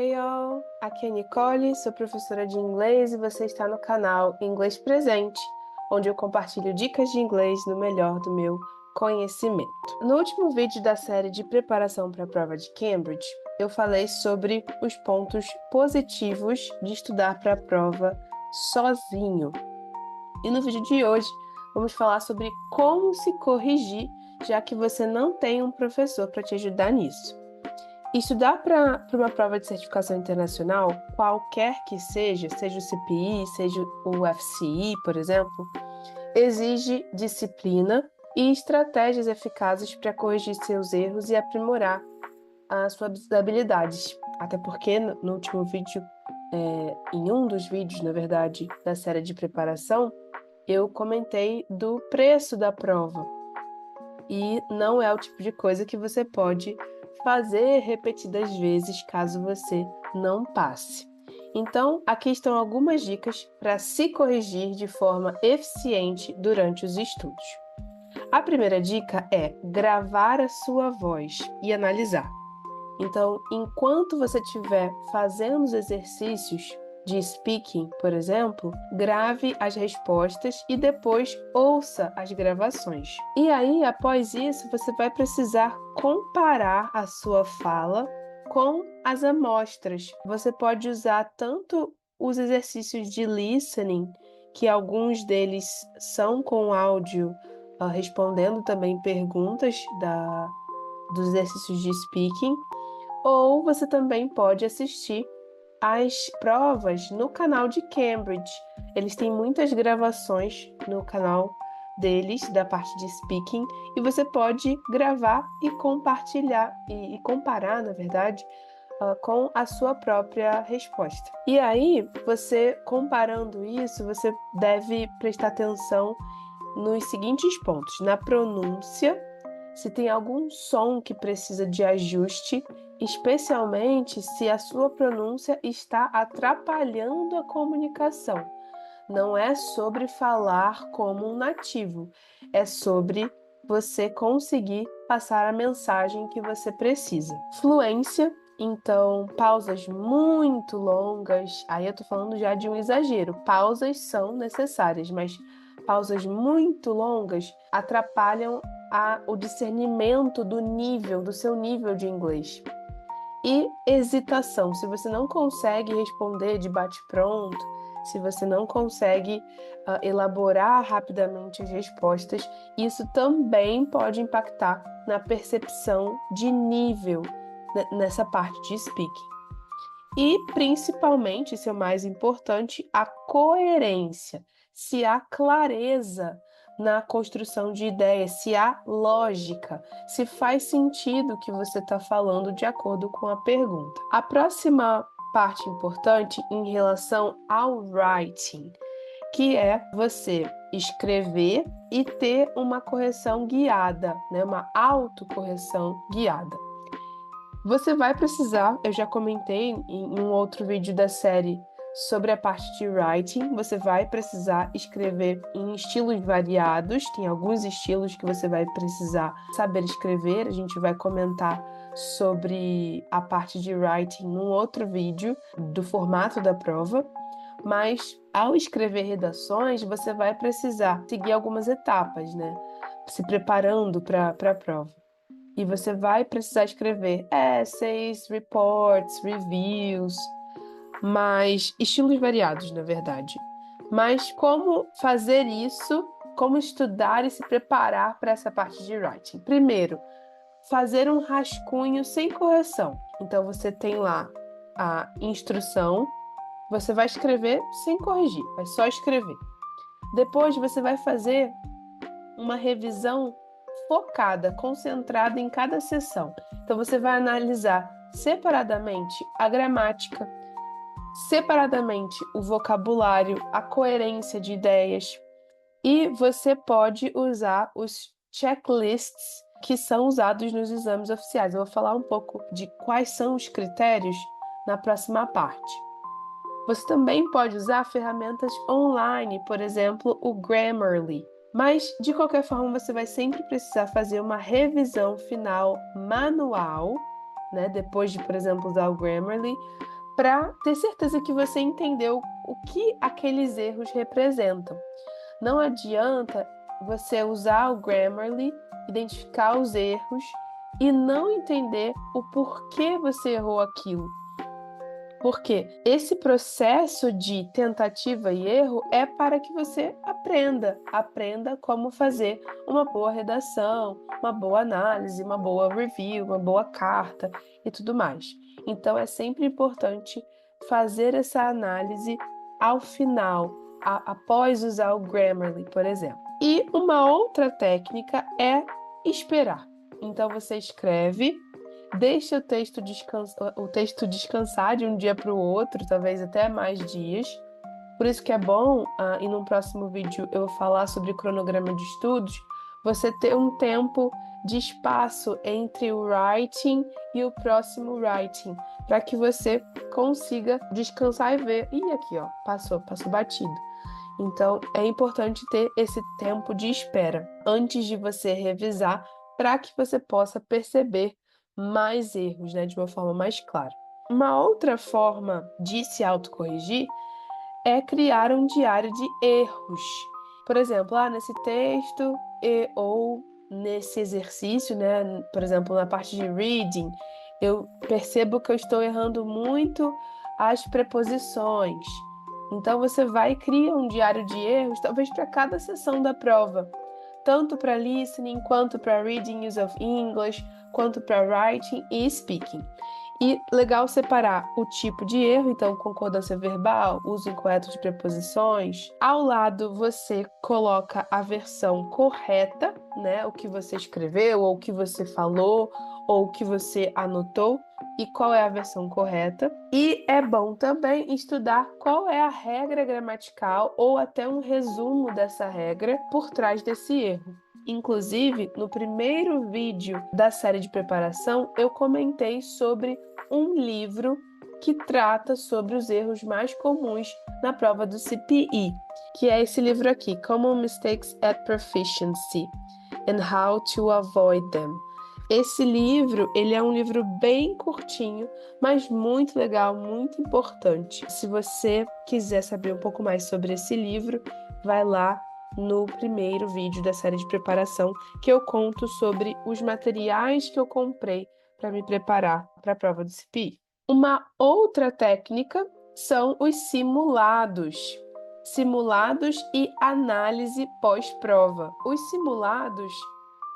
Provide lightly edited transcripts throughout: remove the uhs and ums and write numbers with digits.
Hey all! Aqui é Nicole, sou professora de inglês e você está no canal Inglês Presente, onde eu compartilho dicas de inglês no melhor do meu conhecimento. No último vídeo da série de preparação para a prova de Cambridge, eu falei sobre os pontos positivos de estudar para a prova sozinho. E no vídeo de hoje, vamos falar sobre como se corrigir, já que você não tem um professor para te ajudar nisso. Estudar para uma prova de certificação internacional, qualquer que seja o CPI, seja o FCI, por exemplo, exige disciplina e estratégias eficazes para corrigir seus erros e aprimorar as suas habilidades. Até porque no último vídeo, em um dos vídeos, na verdade, da série de preparação, eu comentei do preço da prova. E não é o tipo de coisa que você pode fazer repetidas vezes caso você não passe. Então, aqui estão algumas dicas para se corrigir de forma eficiente durante os estudos. A primeira dica é gravar a sua voz e analisar. Então, enquanto você estiver fazendo os exercícios de speaking, por exemplo, grave as respostas e depois ouça as gravações. E aí, após isso, você vai precisar comparar a sua fala com as amostras. Você pode usar tanto os exercícios de listening, que alguns deles são com áudio, respondendo também perguntas dos exercícios de speaking, ou você também pode assistir às provas no canal de Cambridge. Eles têm muitas gravações no canal deles, da parte de speaking, e você pode gravar e compartilhar, e comparar, na verdade, com a sua própria resposta. E aí, você comparando isso, você deve prestar atenção nos seguintes pontos: na pronúncia, se tem algum som que precisa de ajuste, especialmente se a sua pronúncia está atrapalhando a comunicação. Não é sobre falar como um nativo, é sobre você conseguir passar a mensagem que você precisa. Fluência, então, pausas muito longas, aí eu tô falando já de um exagero. Pausas são necessárias, mas pausas muito longas atrapalham o discernimento do seu nível de inglês. E hesitação, se você não consegue responder de bate-pronto, se você não consegue elaborar rapidamente as respostas, isso também pode impactar na percepção de nível nessa parte de speaking. E, principalmente, isso é o mais importante, a coerência, se há clareza na construção de ideias, se há lógica, se faz sentido o que você está falando de acordo com a pergunta. A próxima parte importante em relação ao writing, que é você escrever e ter uma correção guiada, né? Uma autocorreção guiada. Você vai precisar, eu já comentei em um outro vídeo da série sobre a parte de writing, você vai precisar escrever em estilos variados, tem alguns estilos que você vai precisar saber escrever, a gente vai comentar sobre a parte de writing num outro vídeo do formato da prova, mas ao escrever redações, você vai precisar seguir algumas etapas, né? Se preparando para a prova. E você vai precisar escrever essays, reports, reviews, mas estilos variados, na verdade. Mas como fazer isso, como estudar e se preparar para essa parte de writing? Primeiro, fazer um rascunho sem correção. Então você tem lá a instrução, você vai escrever sem corrigir, vai só escrever. Depois você vai fazer uma revisão focada, concentrada em cada sessão. Então você vai analisar separadamente a gramática, separadamente o vocabulário, a coerência de ideias, e você pode usar os checklists que são usados nos exames oficiais. Eu vou falar um pouco de quais são os critérios na próxima parte. Você também pode usar ferramentas online, por exemplo, o Grammarly. Mas, de qualquer forma, você vai sempre precisar fazer uma revisão final manual né? Depois de, por exemplo, usar o Grammarly, para ter certeza que você entendeu o que aqueles erros representam. Não adianta você usar o Grammarly, identificar os erros e não entender o porquê você errou aquilo. Porque esse processo de tentativa e erro é para que você aprenda como fazer uma boa redação, uma boa análise, uma boa review, uma boa carta e tudo mais. Então é sempre importante fazer essa análise ao final, após usar o Grammarly, por exemplo. E uma outra técnica é esperar. Então você escreve, deixa o texto descansar de um dia para o outro, talvez até mais dias. Por isso que é bom, e no próximo vídeo eu vou falar sobre cronograma de estudos, você ter um tempo de espaço entre o writing e o próximo writing, para que você consiga descansar e ver. Ih, aqui, ó, passou batido. Então, é importante ter esse tempo de espera antes de você revisar, para que você possa perceber mais erros, né, de uma forma mais clara. Uma outra forma de se autocorrigir é criar um diário de erros. Por exemplo, nesse texto ou nesse exercício, né, por exemplo, na parte de reading, eu percebo que eu estou errando muito as preposições. Então você vai e cria um diário de erros, talvez para cada sessão da prova, tanto para listening, quanto para reading, use of English, quanto para writing e speaking. E legal separar o tipo de erro, então concordância verbal, uso incorreto de preposições. Ao lado você coloca a versão correta, né? O que você escreveu, ou o que você falou, ou o que você anotou, e qual é a versão correta. E é bom também estudar qual é a regra gramatical ou até um resumo dessa regra por trás desse erro. Inclusive, no primeiro vídeo da série de preparação, eu comentei sobre um livro que trata sobre os erros mais comuns na prova do CPE, que é esse livro aqui, Common Mistakes at Proficiency and How to Avoid Them. Esse livro, ele é um livro bem curtinho, mas muito legal, muito importante. Se você quiser saber um pouco mais sobre esse livro, vai lá no primeiro vídeo da série de preparação, que eu conto sobre os materiais que eu comprei para me preparar para a prova do CPI. Uma outra técnica são os simulados. Simulados e análise pós-prova. Os simulados,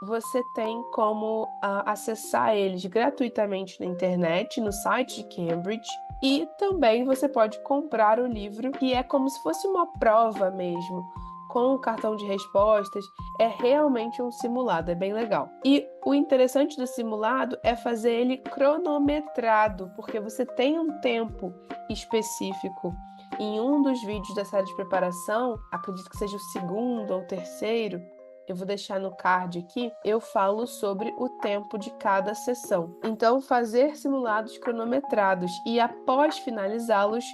você tem como acessar eles gratuitamente na internet, no site de Cambridge, e também você pode comprar o livro, que é como se fosse uma prova mesmo, com o cartão de respostas. É realmente um simulado, é bem legal. E o interessante do simulado é fazer ele cronometrado, porque você tem um tempo específico. Em um dos vídeos da série de preparação, acredito que seja o segundo ou terceiro, eu vou deixar no card aqui, eu falo sobre o tempo de cada sessão. Então, fazer simulados cronometrados e, após finalizá-los,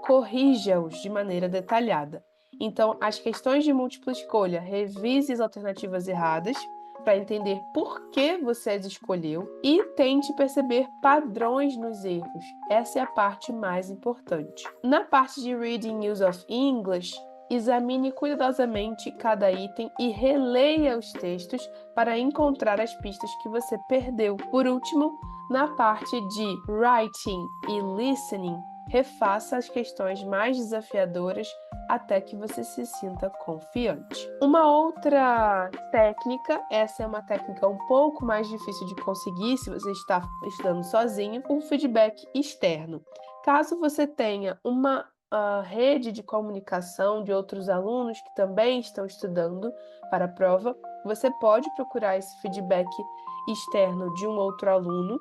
corrija-os de maneira detalhada. Então, as questões de múltipla escolha, revise as alternativas erradas para entender por que você as escolheu e tente perceber padrões nos erros. Essa é a parte mais importante. Na parte de Reading Use of English, examine cuidadosamente cada item e releia os textos para encontrar as pistas que você perdeu. Por último, na parte de Writing e Listening, refaça as questões mais desafiadoras até que você se sinta confiante. Uma outra técnica, essa é uma técnica um pouco mais difícil de conseguir se você está estudando sozinho, o feedback externo. Caso você tenha uma rede de comunicação de outros alunos que também estão estudando para a prova, você pode procurar esse feedback externo de um outro aluno,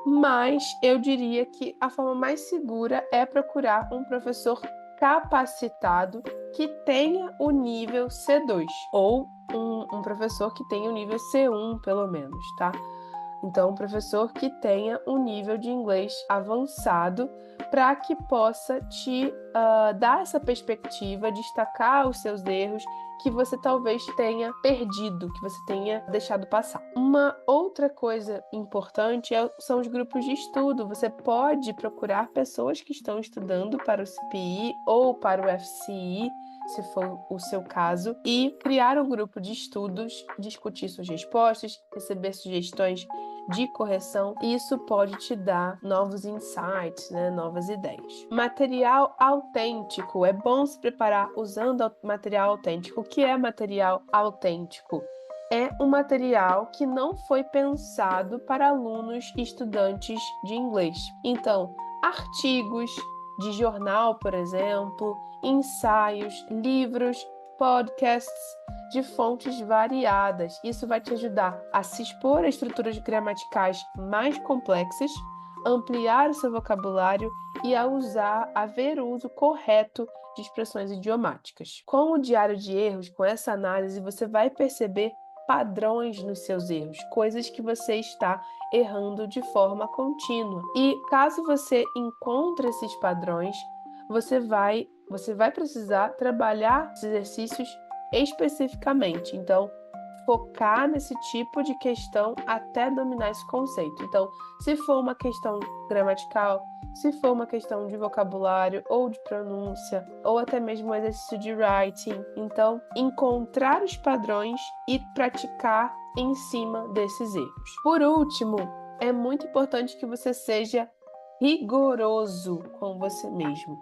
mas eu diria que a forma mais segura é procurar um professor capacitado que tenha o nível C2 ou um professor que tenha o nível C1, pelo menos, tá? Então, um professor que tenha um nível de inglês avançado para que possa te dar essa perspectiva, destacar os seus erros que você talvez tenha perdido, que você tenha deixado passar. Uma outra coisa importante são os grupos de estudo. Você pode procurar pessoas que estão estudando para o CPI ou para o FCE, se for o seu caso, e criar um grupo de estudos, discutir suas respostas, receber sugestões de correção, e isso pode te dar novos insights, né? Novas ideias. Material autêntico. É bom se preparar usando material autêntico. O que é material autêntico? É um material que não foi pensado para alunos e estudantes de inglês. Então, artigos de jornal, por exemplo, ensaios, livros, podcasts de fontes variadas. Isso vai te ajudar a se expor a estruturas gramaticais mais complexas, ampliar o seu vocabulário e a ver o uso correto de expressões idiomáticas. Com o diário de erros, com essa análise, você vai perceber padrões nos seus erros, coisas que você está errando de forma contínua. E caso você encontre esses padrões, você vai precisar trabalhar esses exercícios especificamente. Então, focar nesse tipo de questão até dominar esse conceito. Então, se for uma questão gramatical, se for uma questão de vocabulário ou de pronúncia, ou até mesmo um exercício de writing, então, encontrar os padrões e praticar em cima desses erros. Por último, é muito importante que você seja rigoroso com você mesmo.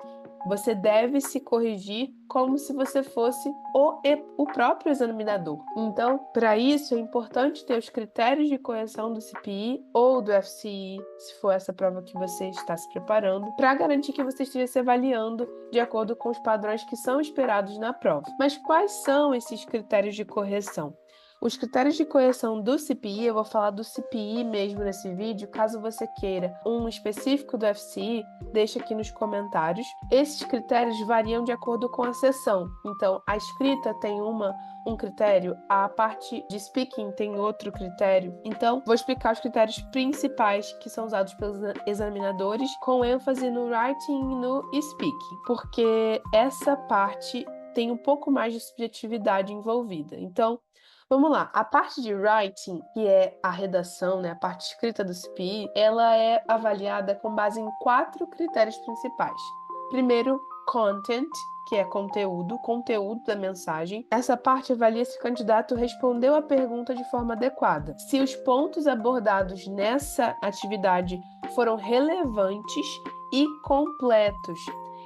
Você deve se corrigir como se você fosse o próprio examinador. Então, para isso, é importante ter os critérios de correção do CPI ou do FCE, se for essa prova que você está se preparando, para garantir que você esteja se avaliando de acordo com os padrões que são esperados na prova. Mas quais são esses critérios de correção? Os critérios de correção do CPI, eu vou falar do CPI mesmo nesse vídeo, caso você queira um específico do FCE, deixa aqui nos comentários. Esses critérios variam de acordo com a sessão. Então, a escrita tem um critério, a parte de speaking tem outro critério. Então, vou explicar os critérios principais que são usados pelos examinadores, com ênfase no writing e no speaking, porque essa parte tem um pouco mais de subjetividade envolvida. Então, vamos lá, a parte de writing, que é a redação, né, a parte escrita do CPI, ela é avaliada com base em 4 critérios principais. Primeiro, content, que é conteúdo da mensagem. Essa parte avalia se o candidato respondeu a pergunta de forma adequada. Se os pontos abordados nessa atividade foram relevantes e completos.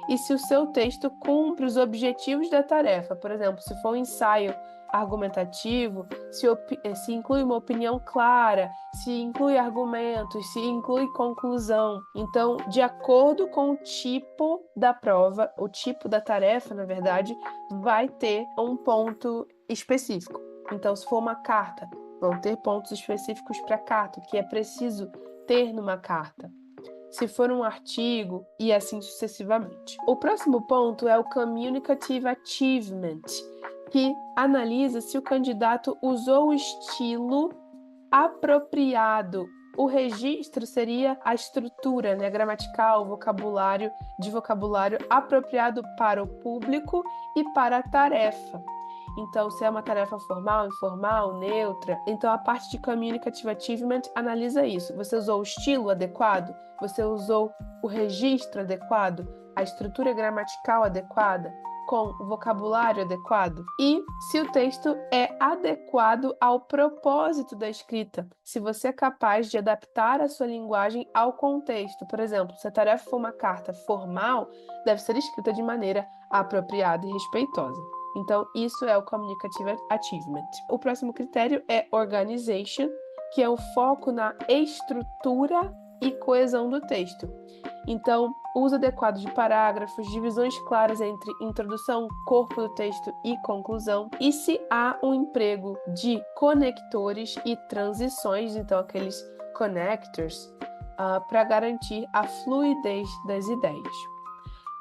E se o seu texto cumpre os objetivos da tarefa. Por exemplo, se for um ensaio argumentativo, se inclui uma opinião clara, se inclui argumentos, se inclui conclusão. Então, de acordo com o tipo da prova, o tipo da tarefa, na verdade, vai ter um ponto específico. Então, se for uma carta, vão ter pontos específicos para a carta, o que é preciso ter numa carta. Se for um artigo, e assim sucessivamente. O próximo ponto é o Communicative Achievement, que analisa se o candidato usou o estilo apropriado. O registro seria a estrutura, né, gramatical, vocabulário apropriado para o público e para a tarefa. Então, se é uma tarefa formal, informal, neutra. Então, a parte de Communicative Achievement analisa isso. Você usou o estilo adequado? Você usou o registro adequado? A estrutura gramatical adequada? Com o vocabulário adequado? E se o texto é adequado ao propósito da escrita, se você é capaz de adaptar a sua linguagem ao contexto. Por exemplo, se a tarefa for uma carta formal, deve ser escrita de maneira apropriada e respeitosa. Então, isso é o Communicative Achievement. O próximo critério é Organization, que é o foco na estrutura e coesão do texto. Então, uso adequado de parágrafos, divisões claras entre introdução, corpo do texto e conclusão. E se há um emprego de conectores e transições, então aqueles connectors, para garantir a fluidez das ideias.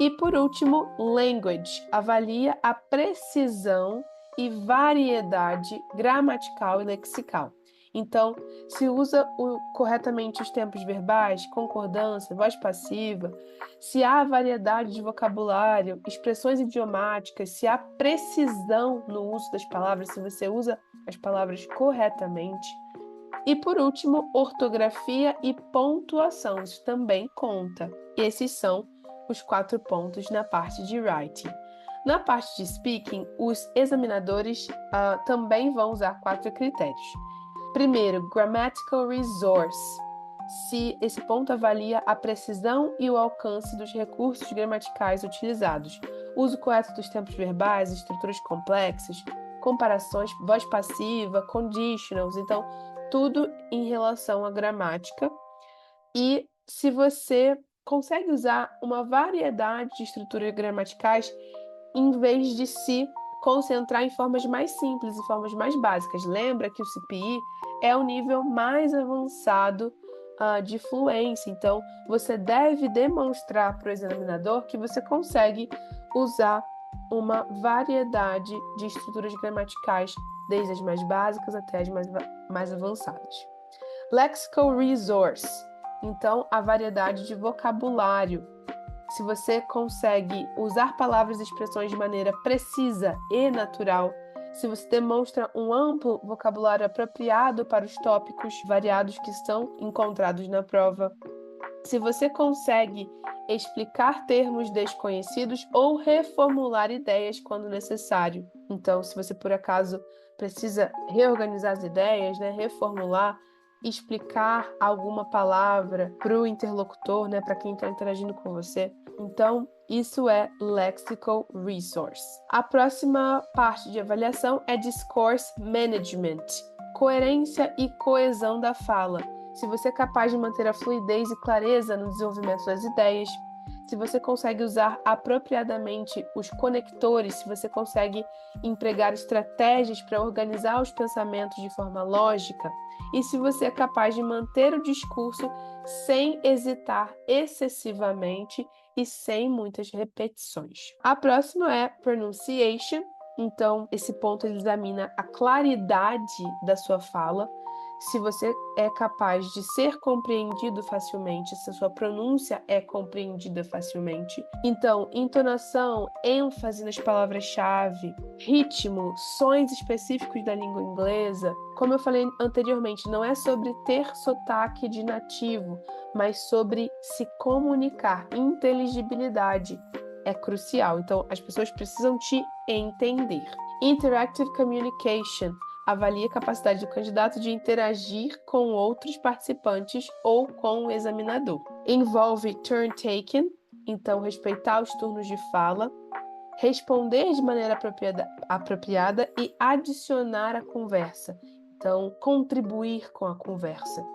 E por último, language, avalia a precisão e variedade gramatical e lexical. Então, se usa corretamente os tempos verbais, concordância, voz passiva, se há variedade de vocabulário, expressões idiomáticas, se há precisão no uso das palavras, se você usa as palavras corretamente. E por último, ortografia e pontuação, isso também conta. Esses são os 4 pontos na parte de writing. Na parte de speaking, os examinadores também vão usar 4 critérios. Primeiro, grammatical resource. Se esse ponto avalia a precisão e o alcance dos recursos gramaticais utilizados, uso correto dos tempos verbais, estruturas complexas, comparações, voz passiva, conditionals, então tudo em relação à gramática. E se você consegue usar uma variedade de estruturas gramaticais em vez de se concentrar em formas mais simples e formas mais básicas. Lembra que o CPI é o nível mais avançado de fluência, então você deve demonstrar para o examinador que você consegue usar uma variedade de estruturas gramaticais, desde as mais básicas até as mais avançadas. Lexical resource, então a variedade de vocabulário. Se você consegue usar palavras e expressões de maneira precisa e natural, se você demonstra um amplo vocabulário apropriado para os tópicos variados que são encontrados na prova, se você consegue explicar termos desconhecidos ou reformular ideias quando necessário. Então, se você por acaso precisa reorganizar as ideias, reformular, explicar alguma palavra para o interlocutor, para quem está interagindo com você. Então, isso é lexical resource. A próxima parte de avaliação é discourse management, coerência e coesão da fala. Se você é capaz de manter a fluidez e clareza no desenvolvimento das ideias, se você consegue usar apropriadamente os conectores, se você consegue empregar estratégias para organizar os pensamentos de forma lógica, e se você é capaz de manter o discurso sem hesitar excessivamente e sem muitas repetições. A próxima é pronunciation. Então, esse ponto ele examina a claridade da sua fala, se você é capaz de ser compreendido facilmente, se a sua pronúncia é compreendida facilmente. Então, entonação, ênfase nas palavras-chave, ritmo, sons específicos da língua inglesa. Como eu falei anteriormente, não é sobre ter sotaque de nativo, mas sobre se comunicar. Inteligibilidade é crucial, então as pessoas precisam te entender. Interactive communication avalia a capacidade do candidato de interagir com outros participantes ou com o examinador. Envolve turn taken, então respeitar os turnos de fala, responder de maneira apropriada e adicionar a conversa, então contribuir com a conversa.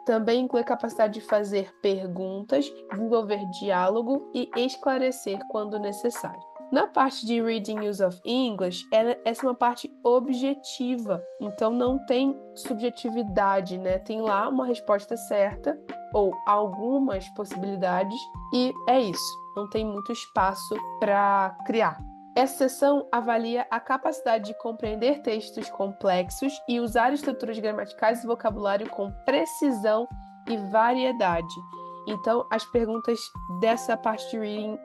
Também inclui a capacidade de fazer perguntas, desenvolver diálogo e esclarecer quando necessário. Na parte de Reading Use of English, essa é uma parte objetiva, então não tem subjetividade, Tem lá uma resposta certa ou algumas possibilidades e é isso, não tem muito espaço para criar. Essa seção avalia a capacidade de compreender textos complexos e usar estruturas gramaticais e vocabulário com precisão e variedade. Então, as perguntas dessa parte de Reading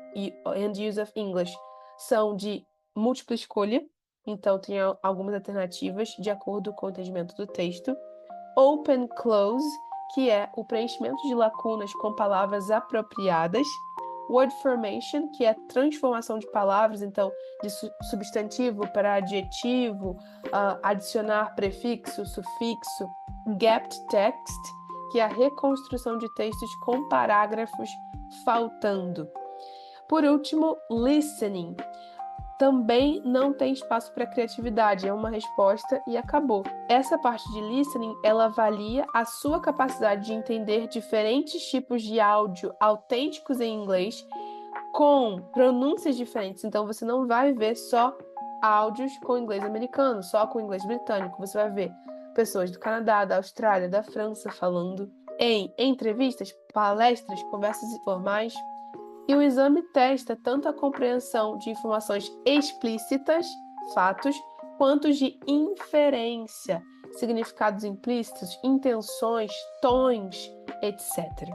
and Use of English são de múltipla escolha, então tem algumas alternativas de acordo com o entendimento do texto. Open Close, que é o preenchimento de lacunas com palavras apropriadas. Word Formation, que é a transformação de palavras, então de substantivo para adjetivo, adicionar prefixo, sufixo. Gapped Text, que é a reconstrução de textos com parágrafos faltando. Por último, Listening. Também não tem espaço para criatividade, é uma resposta e acabou. Essa parte de listening, ela avalia a sua capacidade de entender diferentes tipos de áudio autênticos em inglês com pronúncias diferentes. Então, você não vai ver só áudios com inglês americano, só com inglês britânico. Você vai ver pessoas do Canadá, da Austrália, da França falando em entrevistas, palestras, conversas informais. E o exame testa tanto a compreensão de informações explícitas, fatos, quanto de inferência, significados implícitos, intenções, tons, etc.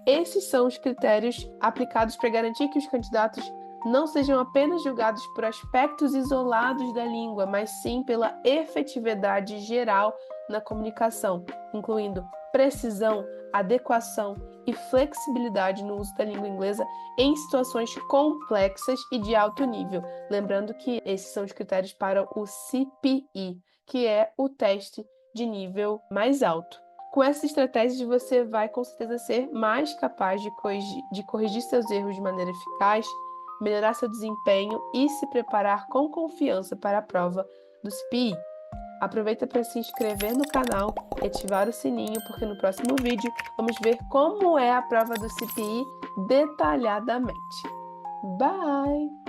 Esses são os critérios aplicados para garantir que os candidatos não sejam apenas julgados por aspectos isolados da língua, mas sim pela efetividade geral na comunicação, incluindo precisão, adequação e flexibilidade no uso da língua inglesa em situações complexas e de alto nível. Lembrando que esses são os critérios para o CPI, que é o teste de nível mais alto. Com essas estratégias, você vai com certeza ser mais capaz de corrigir seus erros de maneira eficaz, melhorar seu desempenho e se preparar com confiança para a prova do CPI. Aproveita para se inscrever no canal e ativar o sininho, porque no próximo vídeo vamos ver como é a prova do CPI detalhadamente. Bye!